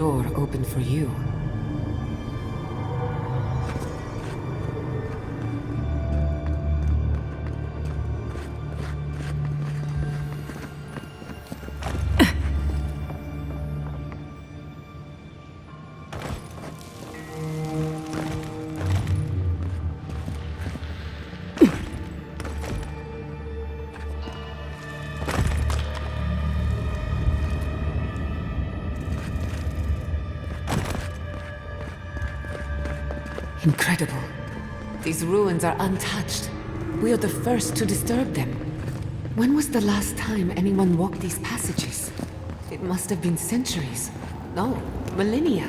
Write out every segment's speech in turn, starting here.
door open for you. Incredible. These ruins are untouched. We are the first to disturb them. When was the last time anyone walked these passages? It must have been centuries. No, millennia.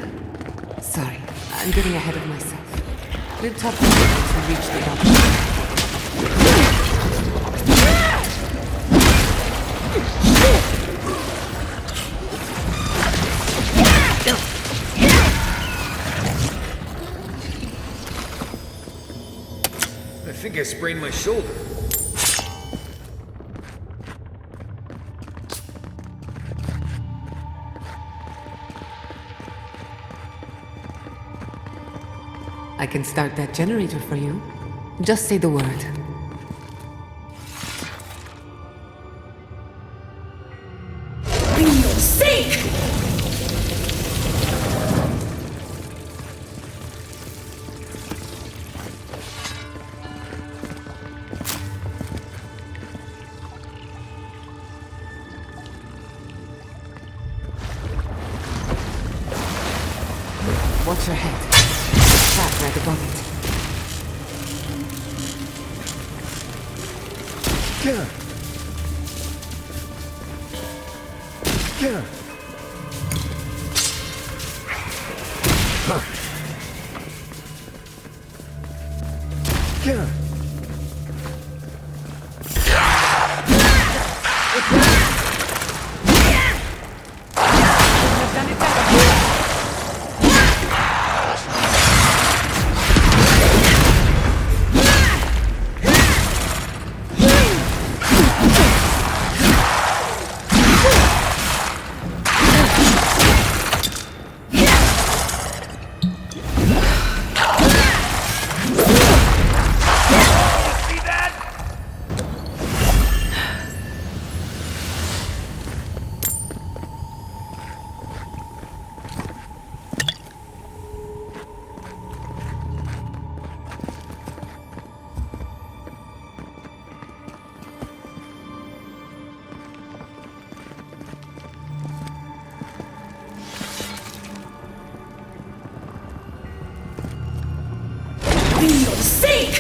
Sorry, I'm getting ahead of myself. We'll talk more once we reach the doctor. I think I sprained my shoulder. I can start that generator for you. Just say the word. For your sake! Watch your head. Trap right above it. Yeah. Yeah. Yeah. For your sake!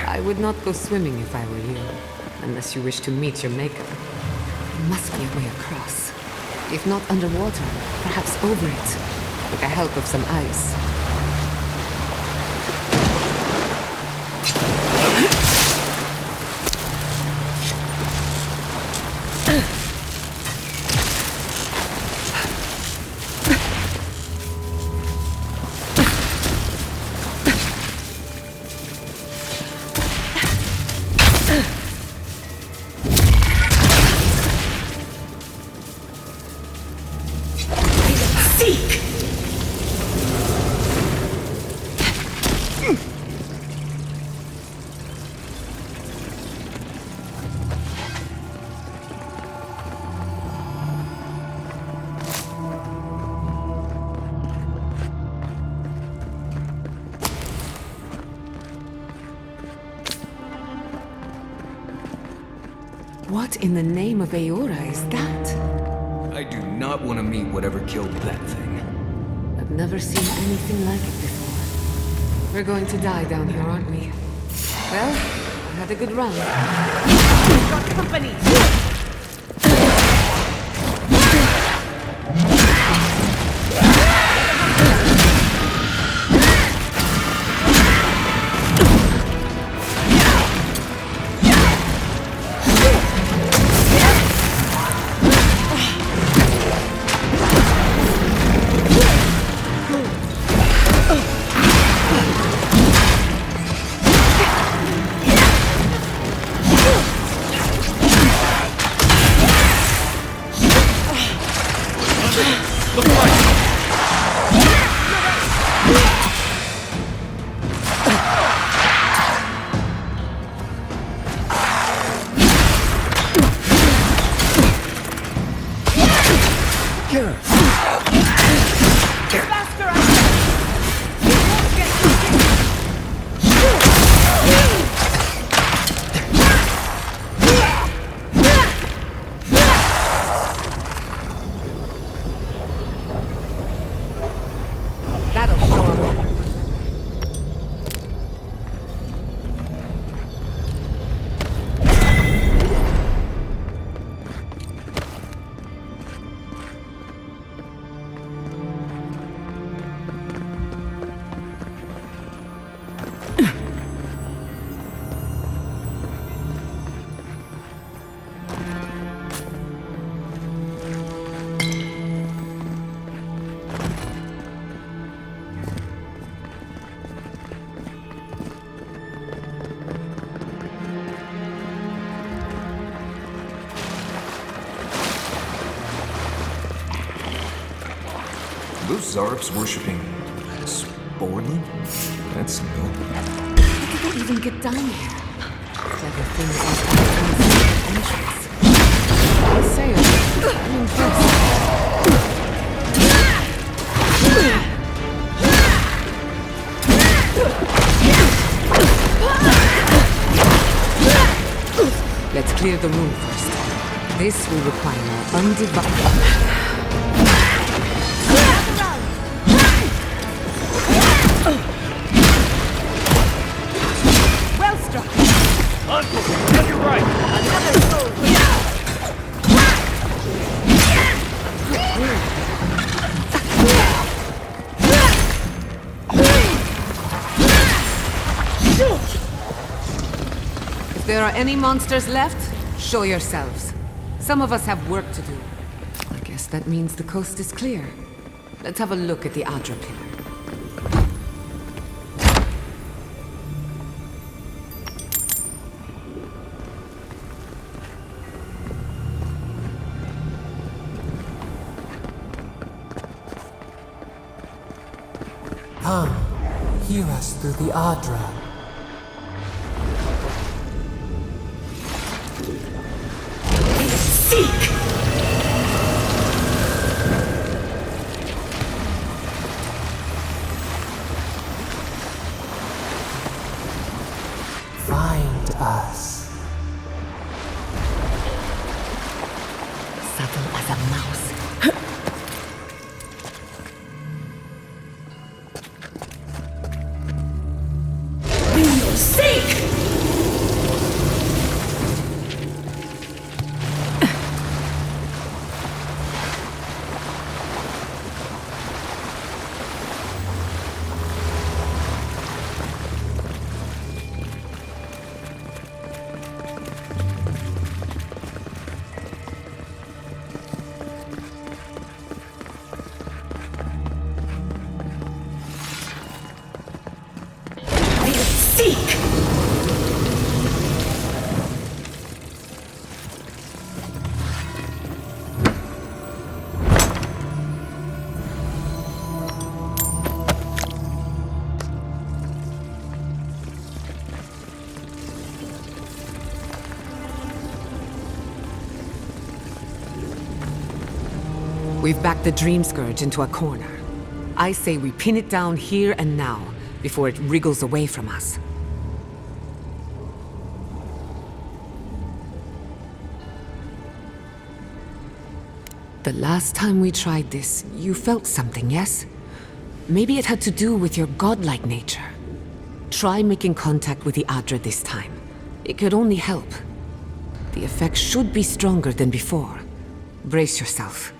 I would not go swimming if I were you, unless you wish to meet your maker. There must be a way across. If not underwater, perhaps over it, with the help of some ice. Seek! What in the name of Aora is that? I do not want to meet whatever killed that thing. I've never seen anything like it before. We're going to die down here, aren't we? Well, I had a good run. Got company! those Zarps worshipping Sporlin? That's new. How did they even get down here? Clever things must have an entrance. I say it. I'm impressed. Let's clear the room first. This will require our undivided... Well struck. Uncle, on your right. Another soul. If there are any monsters left, show yourselves. Some of us have work to do. I guess that means the coast is clear. Let's have a look at the Adra pillar. Come, hear us through the Adra. Seek! Find us. Subtle as a mouse. We will seek! We will seek! We've backed the Dream Scourge into a corner. I say we pin it down here and now, before it wriggles away from us. The last time we tried this, you felt something, yes? Maybe it had to do with your godlike nature. Try making contact with the Adra this time. It could only help. The effect should be stronger than before. Brace yourself.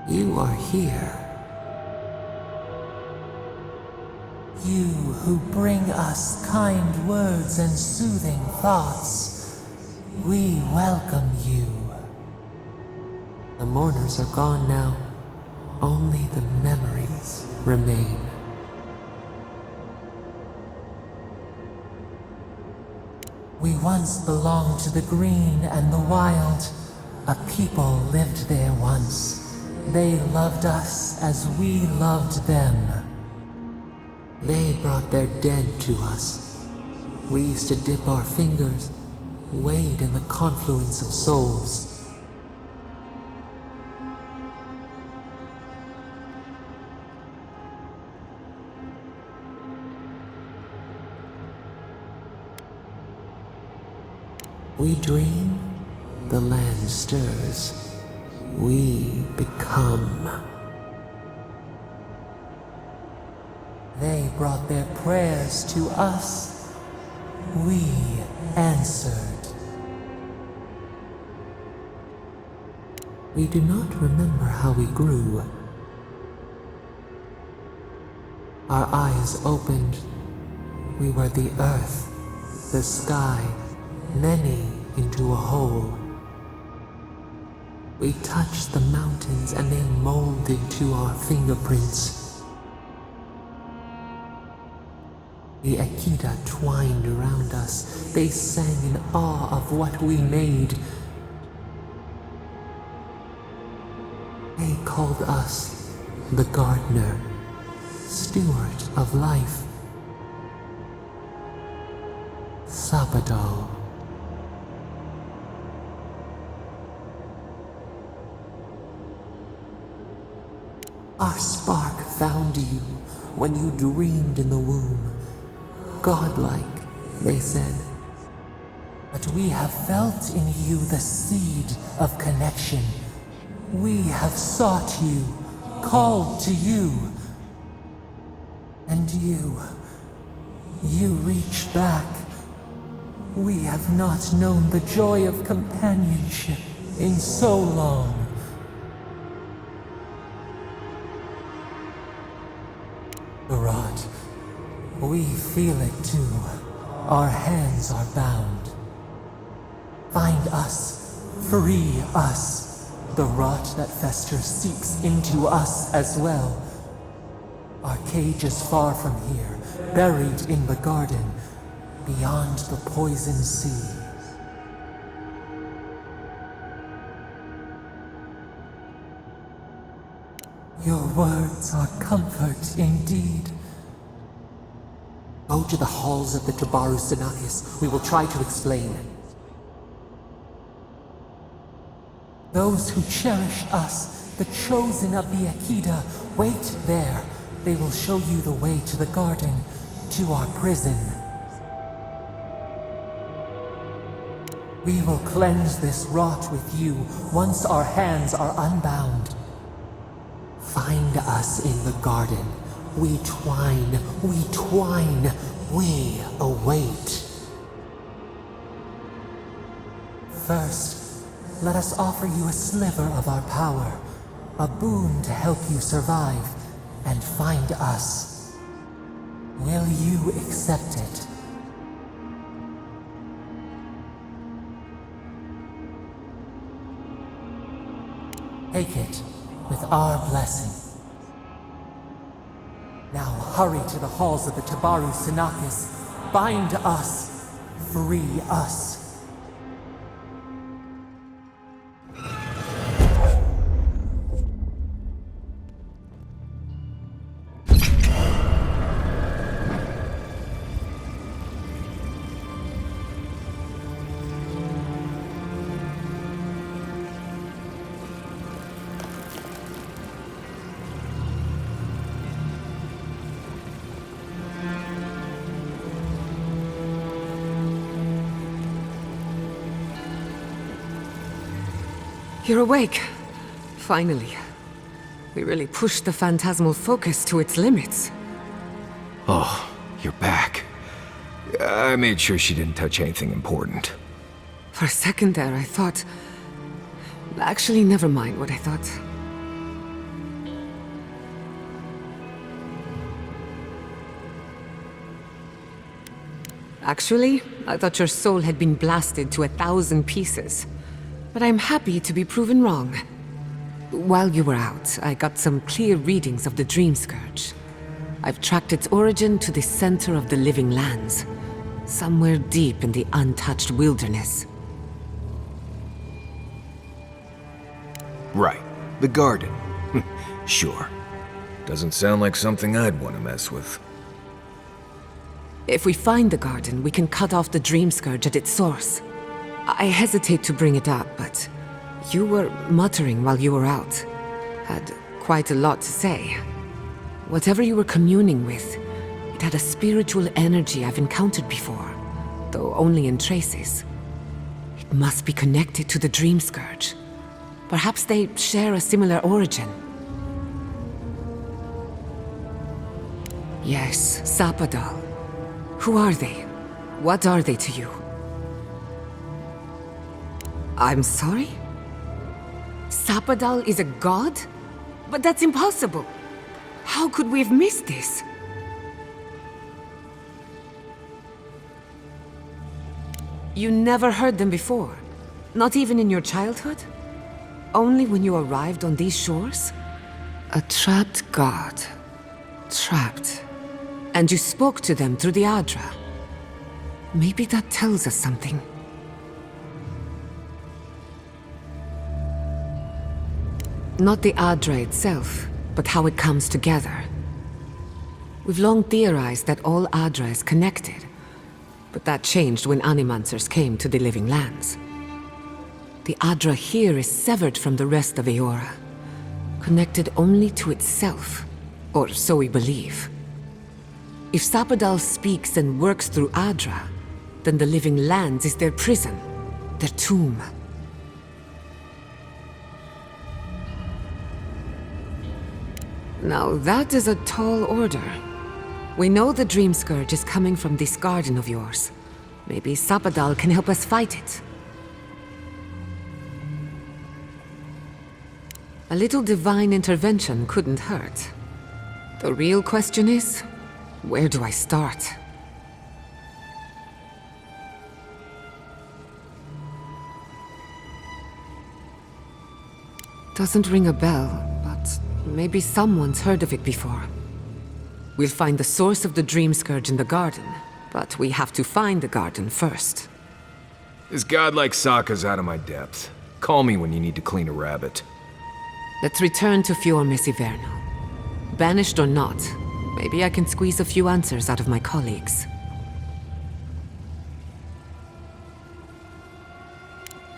You are here. You who bring us kind words and soothing thoughts, we welcome you. The mourners are gone now. Only the memories remain. We once belonged to the green and the wild. A people lived there once. They loved us as we loved them. They brought their dead to us. We used to dip our fingers, wade in the confluence of souls. We dream, the land stirs. We become. They brought their prayers to us. We answered. We do not remember how we grew. Our eyes opened. We were the earth, the sky, many into a whole. We touched the mountains and they molded to our fingerprints. The Akita twined around us. They sang in awe of what we made. They called us the gardener, steward of life. Sapadal. Our spark found you when you dreamed in the womb. Godlike, they said. But we have felt in you the seed of connection. We have sought you, called to you. And you reach back. We have not known the joy of companionship in so long. Rod, we feel it too. Our hands are bound. Find us, free us. The rot that festers seeps into us as well. Our cage is far from here, buried in the garden, beyond the poison sea. Your words are comfort indeed. Go to the halls of the Tabaru Sinakis. We will try to explain. Those who cherish us, the chosen of the Akita, wait there. They will show you the way to the garden, to our prison. We will cleanse this rot with you once our hands are unbound. Find us in the garden. We twine, we await. First, let us offer you a sliver of our power, a boon to help you survive and find us. Will you accept it? Take it with our blessing. Now hurry to the halls of the Tabaru Sinakis. Bind us. Free us. You're awake. Finally. We really pushed the phantasmal focus to its limits. Oh, you're back. I made sure she didn't touch anything important. For a second there, I thought... Actually, never mind what I thought. Actually, I thought your soul had been blasted to 1,000 pieces. But I'm happy to be proven wrong. While you were out, I got some clear readings of the Dream Scourge. I've tracked its origin to the center of the living lands, somewhere deep in the untouched wilderness. Right. The garden. Sure. Doesn't sound like something I'd want to mess with. If we find the garden, we can cut off the Dream Scourge at its source. I hesitate to bring it up, but you were muttering while you were out. Had quite a lot to say. Whatever you were communing with, it had a spiritual energy I've encountered before, though only in traces. It must be connected to the Dream Scourge. Perhaps they share a similar origin. Yes, Sapadal. Who are they? What are they to you? I'm sorry? Sapadal is a god? But that's impossible! How could we have missed this? You never heard them before? Not even in your childhood? Only when you arrived on these shores? A trapped god. Trapped. And you spoke to them through the Adra. Maybe that tells us something. Not the Adra itself, but how it comes together. We've long theorized that all Adra is connected, but that changed when Animancers came to the Living Lands. The Adra here is severed from the rest of Eora, connected only to itself, or so we believe. If Sapadal speaks and works through Adra, then the Living Lands is their prison, their tomb. Now that is a tall order. We know the Dream Scourge is coming from this garden of yours. Maybe Sapadal can help us fight it. A little divine intervention couldn't hurt. The real question is, where do I start? Doesn't ring a bell, but maybe someone's heard of it before. We'll find the source of the Dream Scourge in the garden, but we have to find the garden first. This godlike Sokka's out of my depth. Call me when you need to clean a rabbit. Let's return to Fior Messiverno. Banished or not, maybe I can squeeze a few answers out of my colleagues.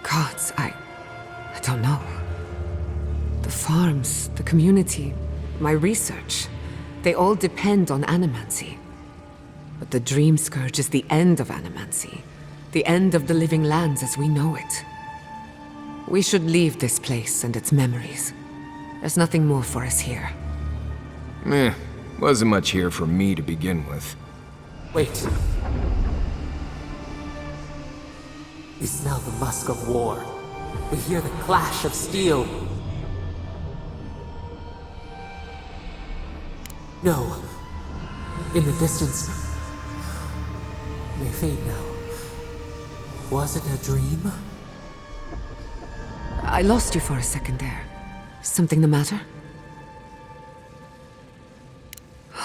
Gods, I don't know. The farms, the community, my research, they all depend on animancy. But the Dream Scourge is the end of animancy, the end of the Living Lands as we know it. We should leave this place and its memories. There's nothing more for us here. Wasn't much here for me to begin with. Wait. We smell the musk of war. We hear the clash of steel. No. In the distance. May fade now. Was it a dream? I lost you for a second there. Something the matter?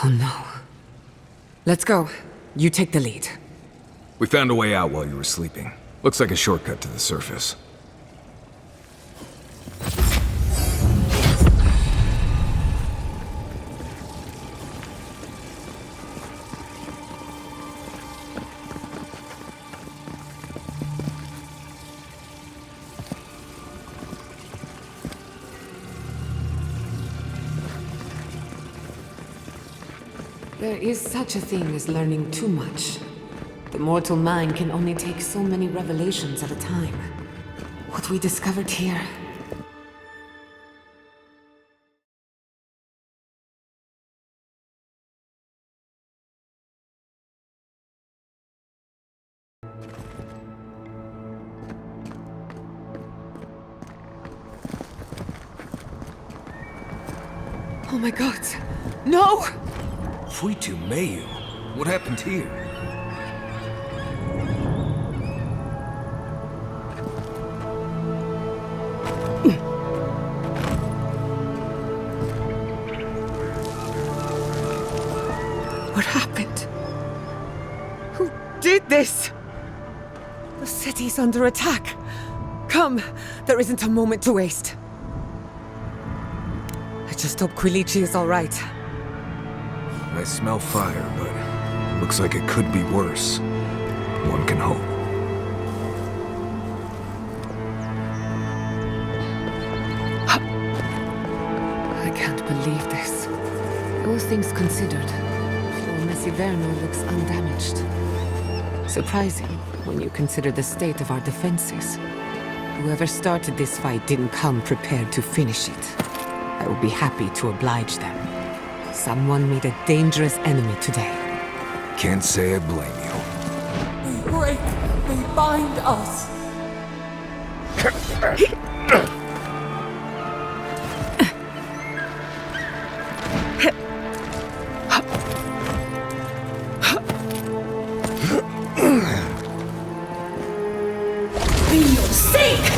Oh no. Let's go. You take the lead. We found a way out while you were sleeping. Looks like a shortcut to the surface. There is such a thing as learning too much. The mortal mind can only take so many revelations at a time. What we discovered here... Oh my god! No! Fuitu Mayu? What happened here? What happened? Who did this? The city's under attack. Come, there isn't a moment to waste. I just hope Quilichi is all right. I smell fire, but looks like it could be worse. One can hope. I can't believe this. All things considered, Fior Messiverno looks undamaged. Surprising, when you consider the state of our defenses. Whoever started this fight didn't come prepared to finish it. I will be happy to oblige them. Someone made a dangerous enemy today. Can't say I blame you. They break. They bind us. For your sake!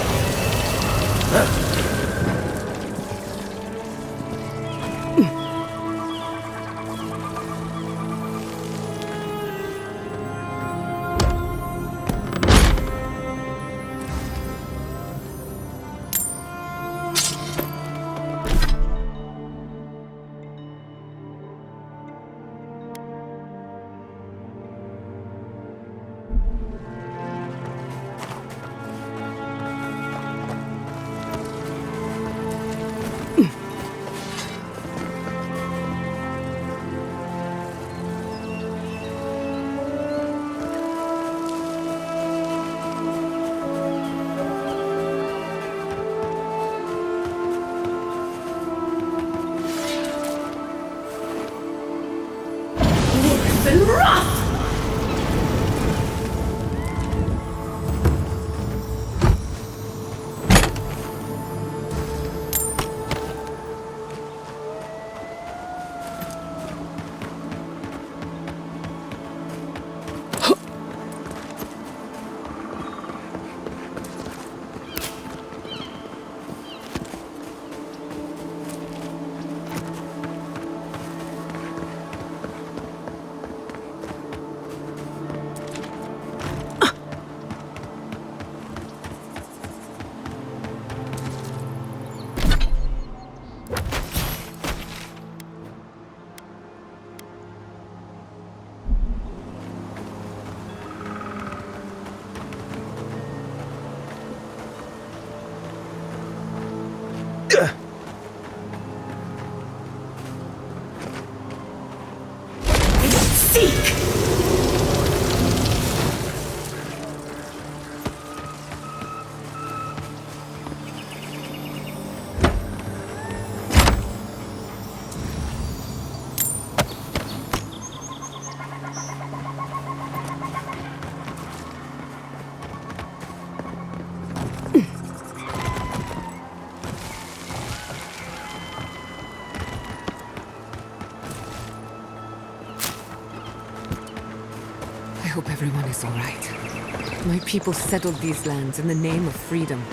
everyone is all right. My people settled these lands in the name of freedom.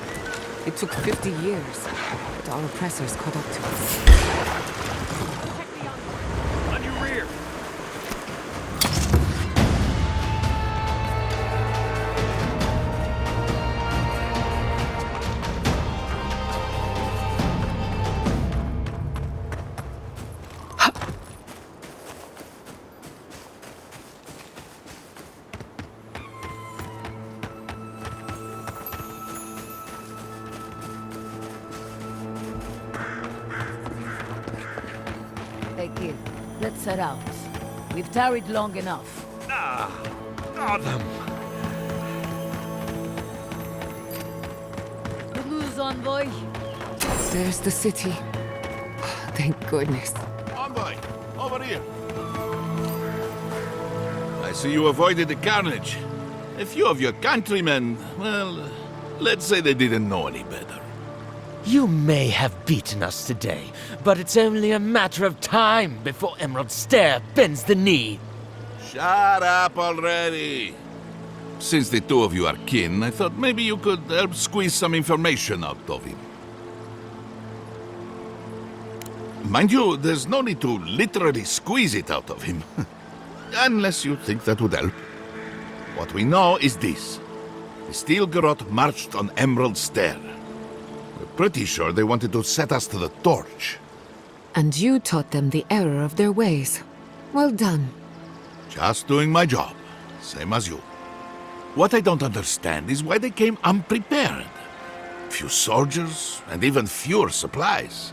It took 50 years, but our oppressors caught up to us. On your rear! Hey kid, let's set out. We've tarried long enough. Them. Good news, envoy. There's the city. Thank goodness. Envoy, over here. I see you avoided the carnage. A few of your countrymen, well, let's say they didn't know any better. You may have beaten us today, but it's only a matter of time before Emerald Stair bends the knee. Shut up already. Since the two of you are kin, I thought maybe you could help squeeze some information out of him. Mind you, there's no need to literally squeeze it out of him. Unless you think that would help. What we know is this. The Steel Garrote marched on Emerald Stair. We're pretty sure they wanted to set us to the torch. And you taught them the error of their ways. Well done. Just doing my job, same as you. What I don't understand is why they came unprepared. Few soldiers, and even fewer supplies.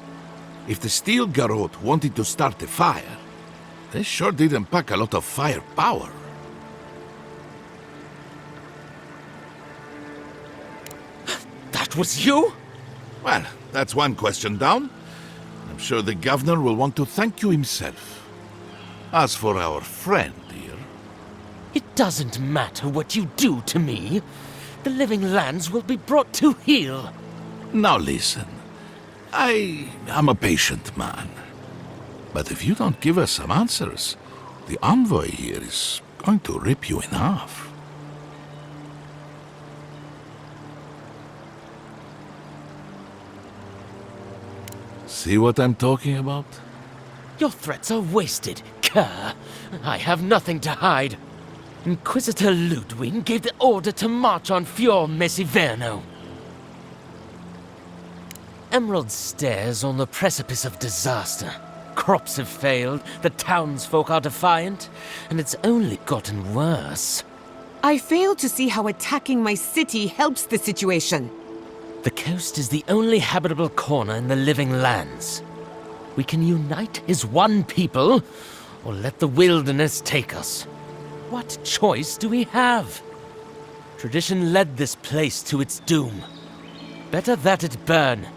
If the Steel Garrote wanted to start a fire, they sure didn't pack a lot of firepower. That was you? Well, that's one question down. I'm sure the governor will want to thank you himself. As for our friend here... It doesn't matter what you do to me. The living lands will be brought to heel. Now listen, I am a patient man. But if you don't give us some answers, the envoy here is going to rip you in half. See what I'm talking about? Your threats are wasted, cur. I have nothing to hide. Inquisitor Ludwig gave the order to march on Fior Mesiverno. Emerald Stairs on the precipice of disaster. Crops have failed, the townsfolk are defiant, and it's only gotten worse. I fail to see how attacking my city helps the situation. The coast is the only habitable corner in the living lands. We can unite as one people, or let the wilderness take us. What choice do we have? Tradition led this place to its doom. Better that it burn,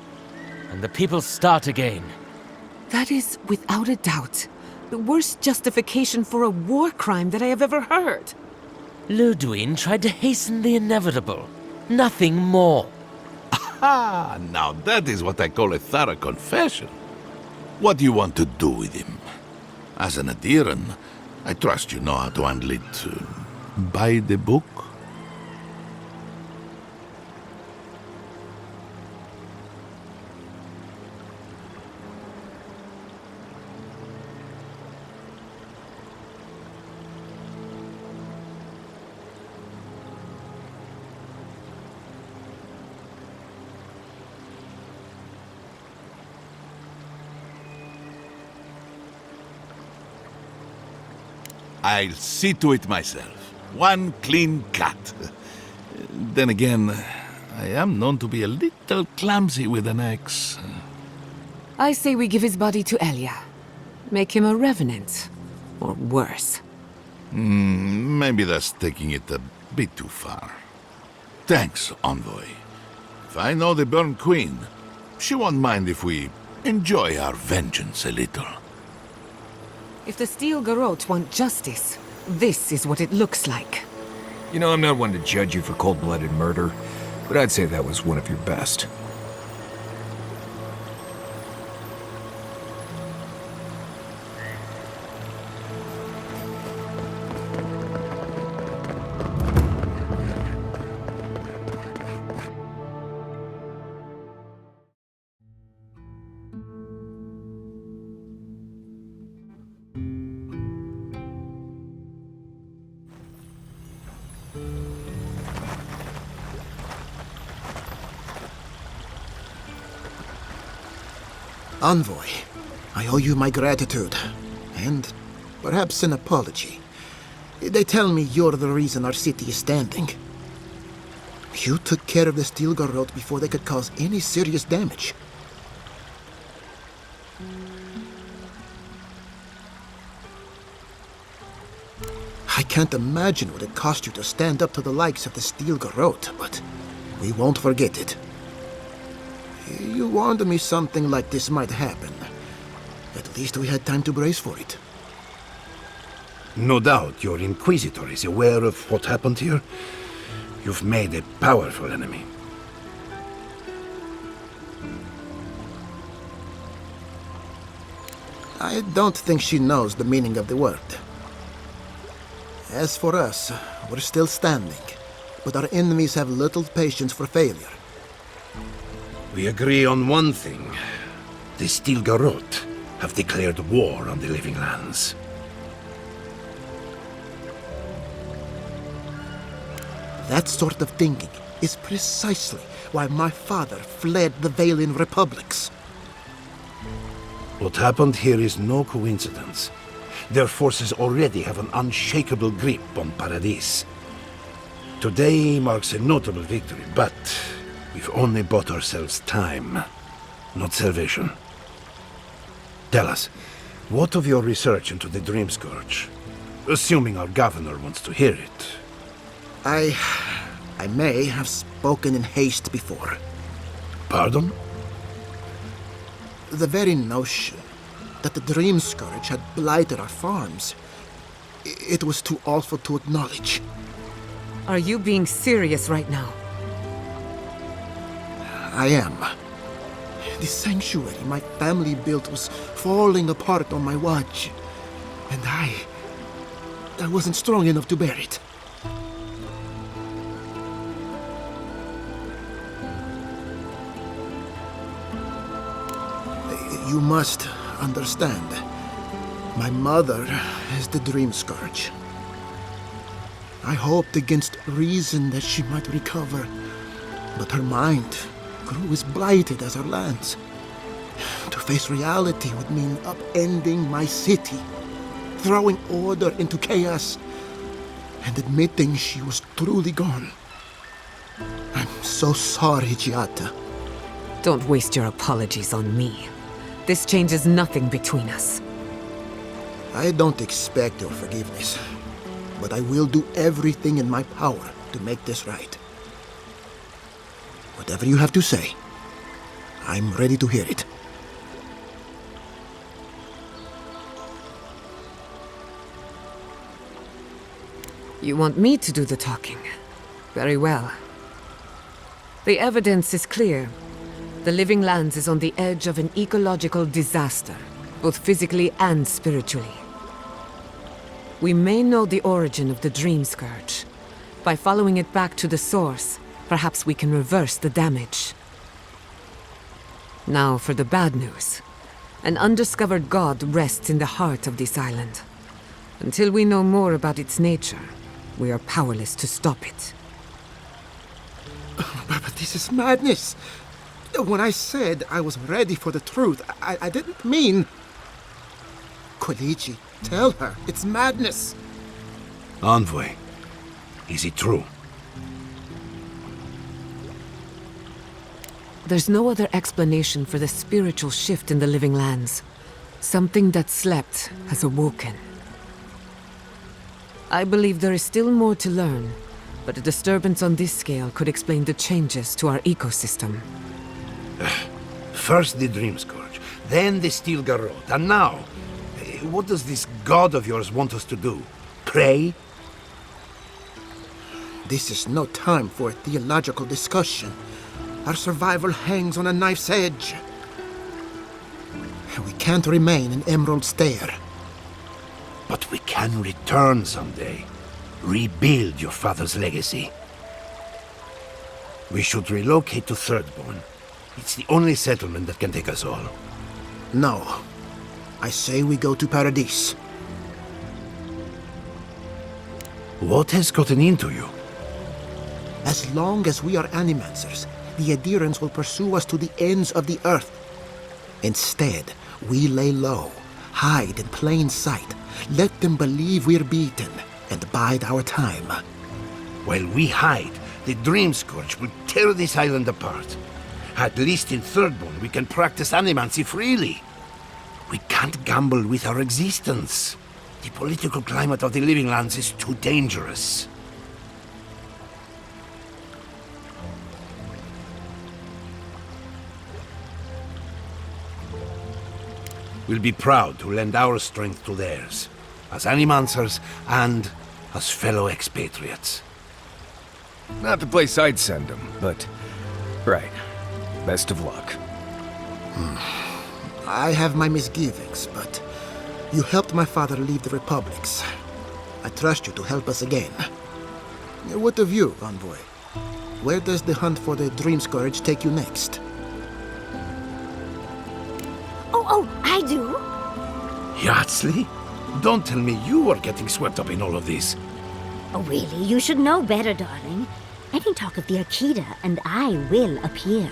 and the people start again. That is, without a doubt, the worst justification for a war crime that I have ever heard. Ludwig tried to hasten the inevitable. Nothing more. Ah, now that is what I call a thorough confession. What do you want to do with him? As an adherent, I trust you know how to handle it by the book. I'll see to it myself. One clean cut. Then again, I am known to be a little clumsy with an axe. I say we give his body to Elia. Make him a revenant. Or worse. Maybe that's taking it a bit too far. Thanks, Envoy. If I know the Burn Queen, she won't mind if we enjoy our vengeance a little. If the Steel Garrote want justice, this is what it looks like. You know, I'm not one to judge you for cold-blooded murder, but I'd say that was one of your best. Envoy, I owe you my gratitude, and perhaps an apology. They tell me you're the reason our city is standing. You took care of the steel garrote before they could cause any serious damage. I can't imagine what it cost you to stand up to the likes of the steel garrote, but we won't forget it. You warned me something like this might happen. At least we had time to brace for it. No doubt your Inquisitor is aware of what happened here. You've made a powerful enemy. I don't think she knows the meaning of the word. As for us, we're still standing, but our enemies have little patience for failure. We agree on one thing. The Steel Garrote have declared war on the Living Lands. That sort of thinking is precisely why my father fled the Valian republics. What happened here is no coincidence. Their forces already have an unshakable grip on Paradis. Today marks a notable victory, but we've only bought ourselves time, not salvation. Tell us, what of your research into the Dream Scourge? Assuming our governor wants to hear it. I may have spoken in haste before. Pardon? The very notion that the Dream Scourge had blighted our farms, it was too awful to acknowledge. Are you being serious right now? I am. The sanctuary my family built was falling apart on my watch, and I wasn't strong enough to bear it. You must understand. My mother is the Dream Scourge. I hoped against reason that she might recover, but her mind grew as blighted as her lands. To face reality would mean upending my city, throwing order into chaos, and admitting she was truly gone. I'm so sorry, Giata. Don't waste your apologies on me. This changes nothing between us. I don't expect your forgiveness, but I will do everything in my power to make this right. Whatever you have to say, I'm ready to hear it. You want me to do the talking? Very well. The evidence is clear. The Living Lands is on the edge of an ecological disaster, both physically and spiritually. We may know the origin of the Dream Scourge. By following it back to the source, perhaps we can reverse the damage. Now for the bad news. An undiscovered god rests in the heart of this island. Until we know more about its nature, we are powerless to stop it. But this is madness! When I said I was ready for the truth, I didn't mean... Koichi, tell her, it's madness! Envoy, is it true? There's no other explanation for the spiritual shift in the Living Lands. Something that slept has awoken. I believe there is still more to learn, but a disturbance on this scale could explain the changes to our ecosystem. First the Dream Scourge, then the Steel Garrote, and now, what does this god of yours want us to do? Pray? This is no time for a theological discussion. Our survival hangs on a knife's edge. We can't remain in Emerald Stair. But we can return someday. Rebuild your father's legacy. We should relocate to Thirdborn. It's the only settlement that can take us all. No. I say we go to Paradis. What has gotten into you? As long as we are animancers, the adherents will pursue us to the ends of the earth. Instead, we lay low, hide in plain sight, let them believe we're beaten, and bide our time. While we hide, the Dream Scourge will tear this island apart. At least in Thirdborn, we can practice animancy freely. We can't gamble with our existence. The political climate of the Living Lands is too dangerous. We'll be proud to lend our strength to theirs, as animancers and as fellow expatriates. Not the place I'd send them, but... Right. Best of luck. I have my misgivings, but you helped my father leave the Republics. I trust you to help us again. What of you, Envoy? Where does the hunt for the Dream Scourge take you next? Oh, I do. Yardsley? Don't tell me you are getting swept up in all of this. Oh, really? You should know better, darling. Any talk of the Akita, and I will appear.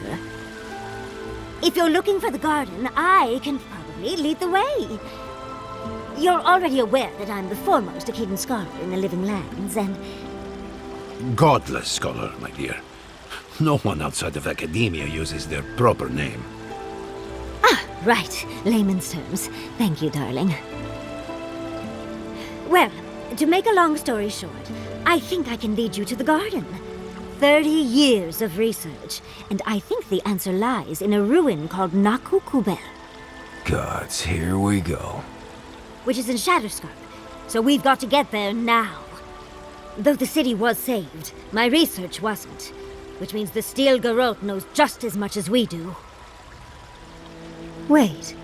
If you're looking for the garden, I can probably lead the way. You're already aware that I'm the foremost Akitan scholar in the Living Lands, and... Godless scholar, my dear. No one outside of academia uses their proper name. Ah, right. Layman's terms. Thank you, darling. Well, to make a long story short, I think I can lead you to the garden. 30 years of research, and I think the answer lies in a ruin called Nakukubel, Gods, here we go. which is in Shatterscarp, so we've got to get there now. Though the city was saved, my research wasn't, which means the Steel Garrote knows just as much as we do. Wait.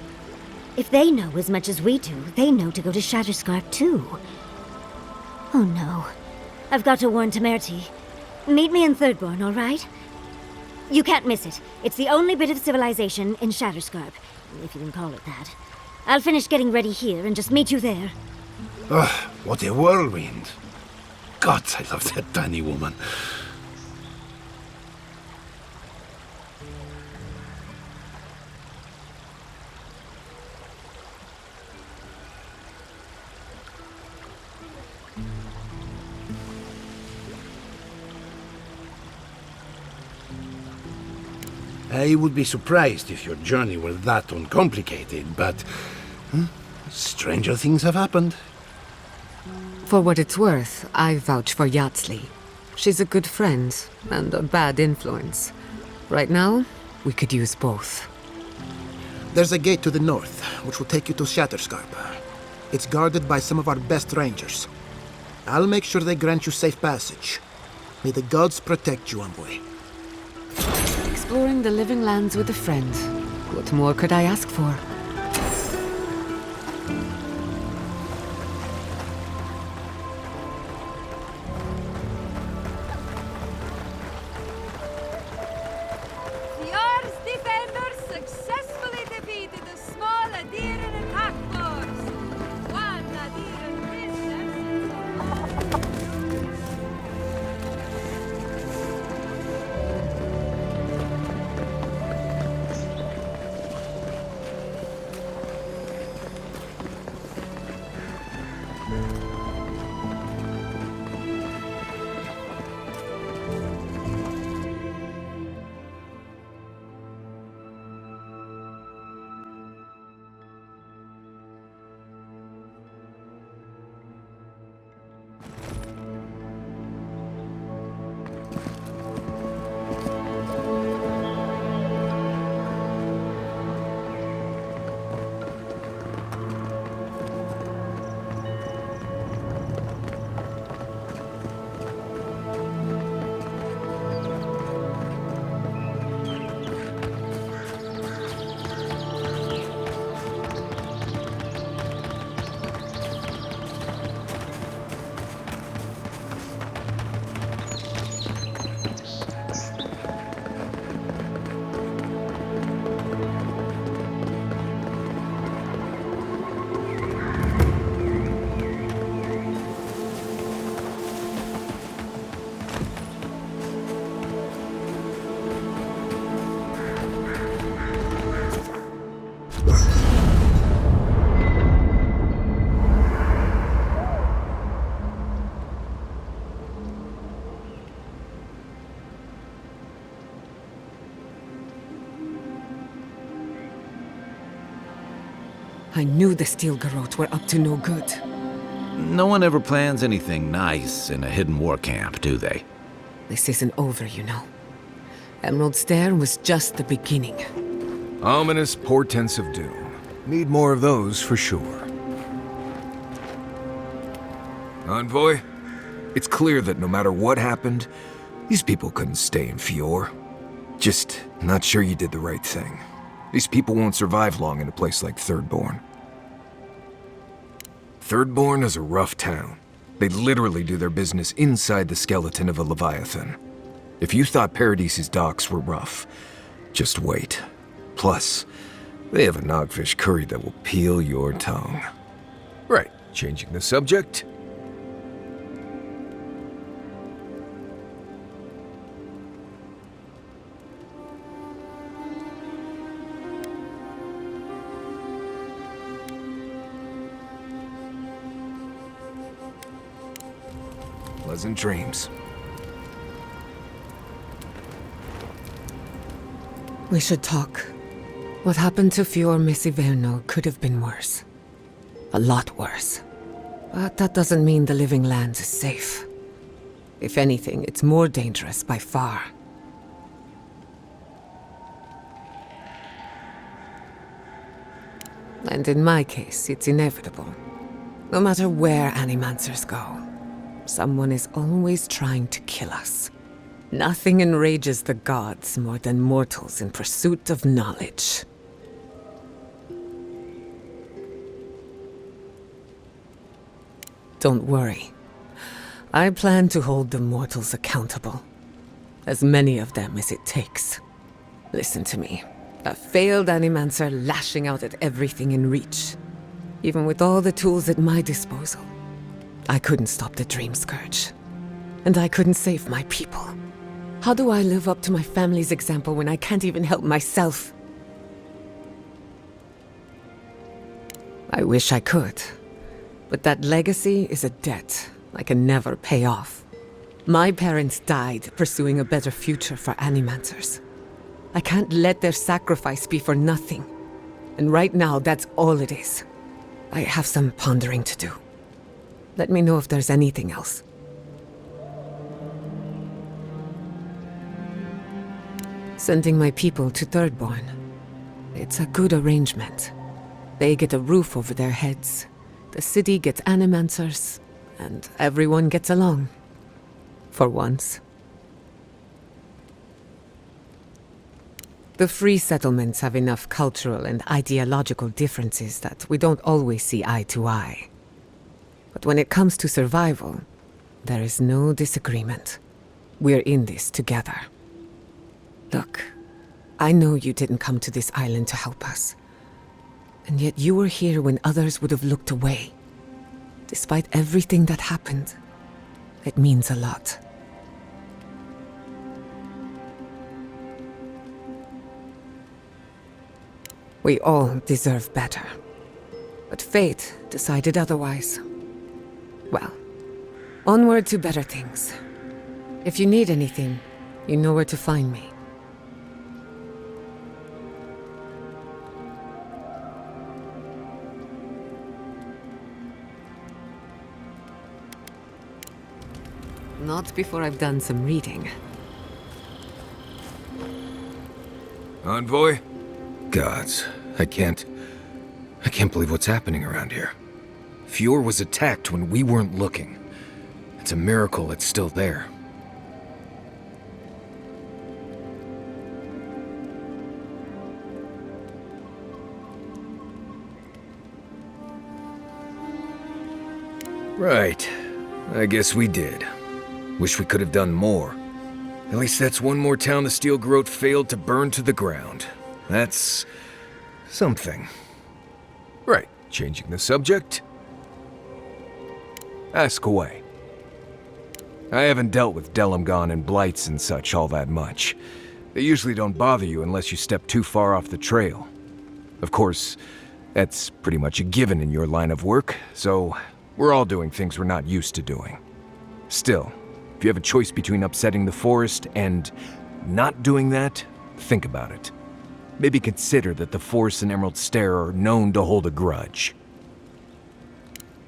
If they know as much as we do, they know to go to Shatterscarp too. Oh no. I've got to warn Temerity. Meet me in Thirdborn, all right? You can't miss it. It's the only bit of civilization in Shatterscarp, if you can call it that. I'll finish getting ready here and just meet you there. Ugh, what a whirlwind. Gods, I love that tiny woman. I would be surprised if your journey were that uncomplicated, but... stranger things have happened. For what it's worth, I vouch for Yardsley. She's a good friend, and a bad influence. Right now, we could use both. There's a gate to the north, which will take you to Shatterscarp. It's guarded by some of our best rangers. I'll make sure they grant you safe passage. May the gods protect you, Envoy. Exploring the Living Lands with a friend. What more could I ask for? Fjord's defenders successfully defeated the small Adiran attack force. One Adiran prisoner. I knew the Steel Garrote were up to no good. No one ever plans anything nice in a hidden war camp, do they? This isn't over, you know. Emerald Stair was just the beginning. Ominous portents of doom. Need more of those for sure. Envoy, it's clear that no matter what happened, these people couldn't stay in Fior. Just not sure you did the right thing. These people won't survive long in a place like Thirdborn. Thirdborn is a rough town. They literally do their business inside the skeleton of a Leviathan. If you thought Paradise's docks were rough, just wait. Plus, they have a nogfish curry that will peel your tongue. Right, changing the subject. Pleasant dreams. We should talk. What happened to Fior Messiverno could have been worse. A lot worse. But that doesn't mean the Living Lands is safe. If anything, it's more dangerous by far. And in my case, it's inevitable. No matter where Animancers go, someone is always trying to kill us. Nothing enrages the gods more than mortals in pursuit of knowledge. Don't worry. I plan to hold the mortals accountable. As many of them as it takes. Listen to me. A failed Animancer lashing out at everything in reach. Even with all the tools at my disposal. I couldn't stop the Dream Scourge. And I couldn't save my people. How do I live up to my family's example when I can't even help myself? I wish I could. But that legacy is a debt I can never pay off. My parents died pursuing a better future for Animancers. I can't let their sacrifice be for nothing. And right now, that's all it is. I have some pondering to do. Let me know if there's anything else. Sending my people to Thirdborn. It's a good arrangement. They get a roof over their heads. The city gets Animancers, and everyone gets along. For once. The free settlements have enough cultural and ideological differences that we don't always see eye to eye. But when it comes to survival, there is no disagreement. We're in this together. Look, I know you didn't come to this island to help us. And yet you were here when others would have looked away. Despite everything that happened, it means a lot. We all deserve better. But fate decided otherwise. Well, onward to better things. If you need anything, you know where to find me. Not before I've done some reading. Envoy? Gods, I can't believe what's happening around here. Fior was attacked when we weren't looking. It's a miracle it's still there. Right. I guess we did. Wish we could have done more. At least that's one more town the Steel Garrote failed to burn to the ground. That's something. Right, changing the subject. Ask away. I haven't dealt with Delamgon and blights and such all that much. They usually don't bother you unless you step too far off the trail. Of course, that's pretty much a given in your line of work, so we're all doing things we're not used to doing. Still, if you have a choice between upsetting the forest and not doing that, think about it. maybe consider that the Force and Emerald Stair are known to hold a grudge.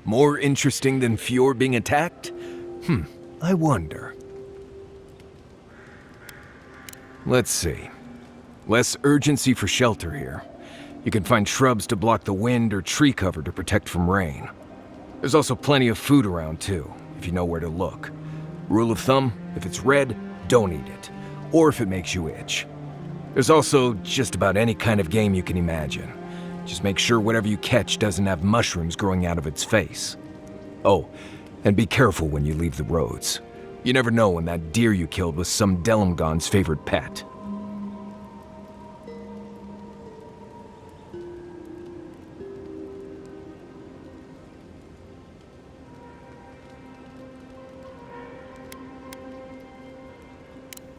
More interesting than Fjord being attacked? I wonder. Let's see. Less urgency for shelter here. You can find shrubs to block the wind or tree cover to protect from rain. There's also plenty of food around too, if you know where to look. Rule of thumb, if it's red, don't eat it. Or if it makes you itch. There's also just about any kind of game you can imagine. Just make sure whatever you catch doesn't have mushrooms growing out of its face. Oh, and be careful when you leave the roads. You never know when that deer you killed was some Delumgon's favorite pet.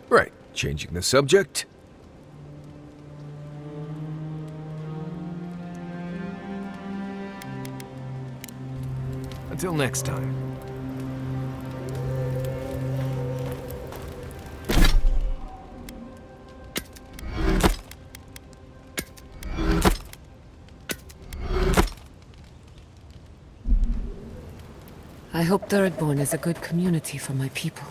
Right, changing the subject. Until next time. I hope Thirdborn is a good community for my people.